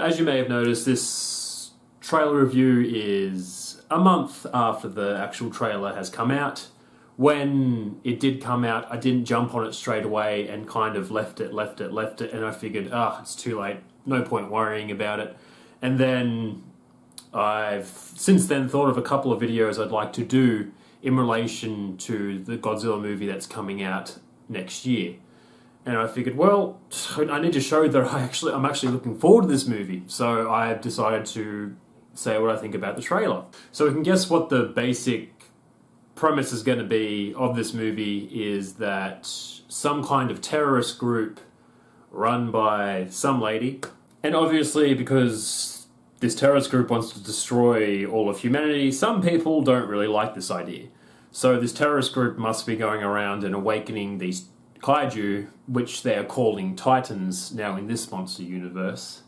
as you may have noticed, this trailer review is a month after the actual trailer has come out. When it did come out, I didn't jump on it straight away and kind of left it, and I figured, it's too late, no point worrying about it. And then I've since then thought of a couple of videos I'd like to do in relation to the Godzilla movie that's coming out next year. And I figured, well, I need to show that I'm actually looking forward to this movie. So I have decided to say what I think about the trailer. So we can guess what the basic premise is going to be of this movie is that some kind of terrorist group run by some lady. And obviously, because this terrorist group wants to destroy all of humanity, some people don't really like this idea. So this terrorist group must be going around and awakening these kaiju, which they are calling Titans now in this monster universe,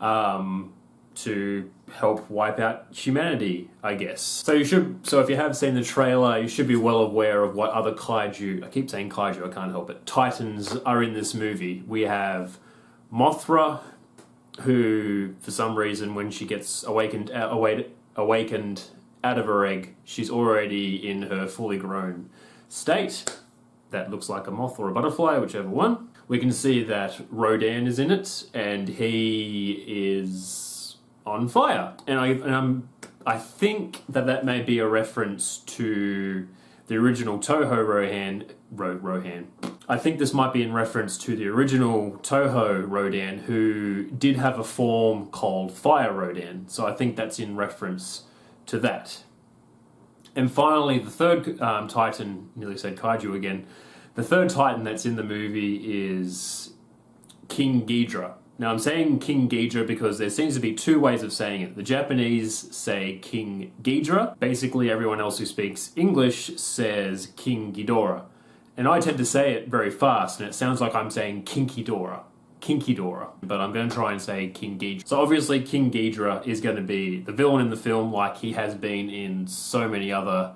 to help wipe out humanity, I guess. So if you have seen the trailer, you should be well aware of what other kaiju, I keep saying kaiju, I can't help it, Titans are in this movie. We have Mothra, who, for some reason, when she gets awakened out of her egg, she's already in her fully grown state. That looks like a moth or a butterfly, whichever one. We can see that Rodan is in it, and he is on fire. And I think that may be a reference to the original Toho Rohan. I think this might be in reference to the original Toho Rodan, who did have a form called Fire Rodan. So I think that's in reference to that. And finally, the third Titan, nearly said kaiju again, the third Titan that's in the movie is King Ghidorah. Now I'm saying King Ghidorah because there seems to be two ways of saying it. The Japanese say King Ghidorah. Basically everyone else who speaks English says King Ghidorah. And I tend to say it very fast, and it sounds like I'm saying Kinky Dora. But I'm going to try and say King Ghidorah. So obviously King Ghidorah is going to be the villain in the film, like he has been in so many other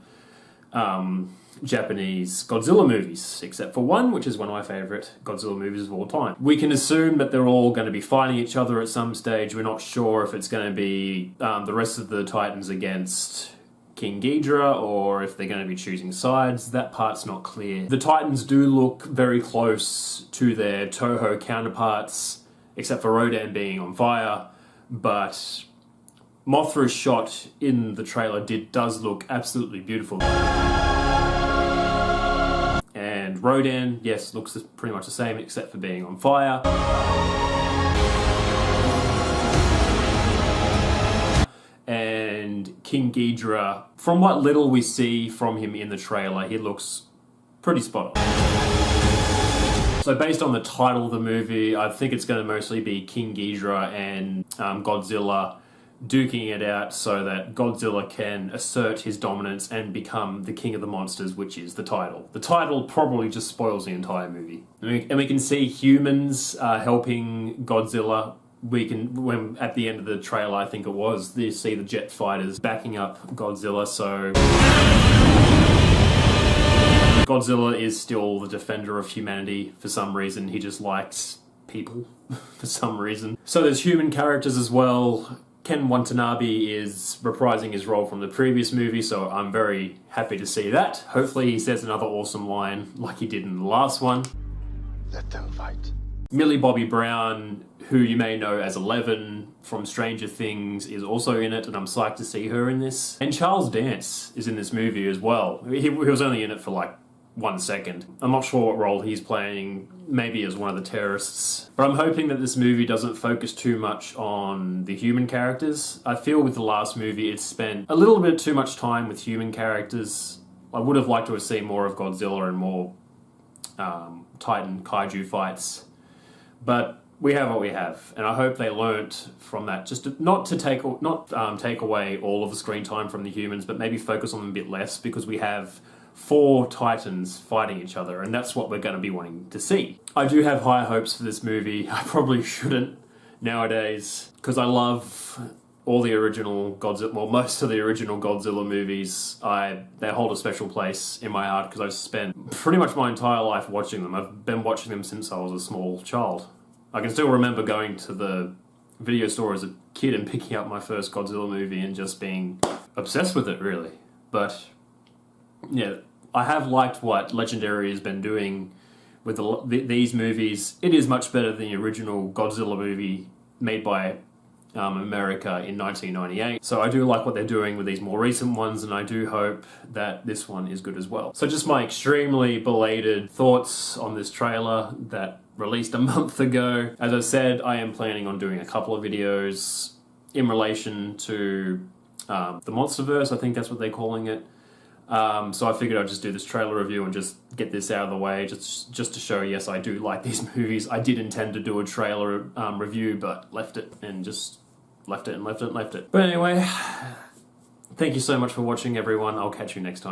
Japanese Godzilla movies, except for one, which is one of my favourite Godzilla movies of all time. We can assume that they're all going to be fighting each other at some stage. We're not sure if it's going to be the rest of the Titans against King Ghidorah, or if they're going to be choosing sides. That part's not clear. The Titans do look very close to their Toho counterparts, except for Rodan being on fire, but Mothra's shot in the trailer does look absolutely beautiful. And Rodan, yes, looks pretty much the same except for being on fire. And King Ghidorah, from what little we see from him in the trailer, he looks pretty spot on. So based on the title of the movie, I think it's going to mostly be King Ghidorah and Godzilla duking it out so that Godzilla can assert his dominance and become the king of the monsters, which is the title. The title probably just spoils the entire movie. And we can see humans helping Godzilla. When at the end of the trailer, I think it was, you see the jet fighters backing up Godzilla, so Godzilla is still the defender of humanity for some reason. He just likes people for some reason. So there's human characters as well. Ken Watanabe is reprising his role from the previous movie, so I'm very happy to see that. Hopefully he says another awesome line like he did in the last one. Let them fight. Millie Bobby Brown, who you may know as Eleven from Stranger Things, is also in it, and I'm psyched to see her in this. And Charles Dance is in this movie as well. He was only in it for like 1 second. I'm not sure what role he's playing, maybe as one of the terrorists. But I'm hoping that this movie doesn't focus too much on the human characters. I feel with the last movie it spent a little bit too much time with human characters. I would have liked to have seen more of Godzilla and more Titan kaiju fights. But we have what we have, and I hope they learnt from that. Just not take away all of the screen time from the humans, but maybe focus on them a bit less, because we have 4 Titans fighting each other, and that's what we're going to be wanting to see. I do have high hopes for this movie. I probably shouldn't nowadays, because I love all the original Godzilla, well, most of the original Godzilla movies. They hold a special place in my heart because I've spent pretty much my entire life watching them. I've been watching them since I was a small child. I can still remember going to the video store as a kid and picking up my first Godzilla movie and just being obsessed with it, really. But yeah, I have liked what Legendary has been doing with these movies. It is much better than the original Godzilla movie made by America in 1998. So I do like what they're doing with these more recent ones, and I do hope that this one is good as well. So just my extremely belated thoughts on this trailer that released a month ago. As I said, I am planning on doing a couple of videos in relation to the Monsterverse. I think that's what they're calling it. So I figured I'd just do this trailer review and just get this out of the way, just to show, yes, I do like these movies. I did intend to do a trailer review, but left it and just left it and left it and left it. But anyway, thank you so much for watching, everyone. I'll catch you next time.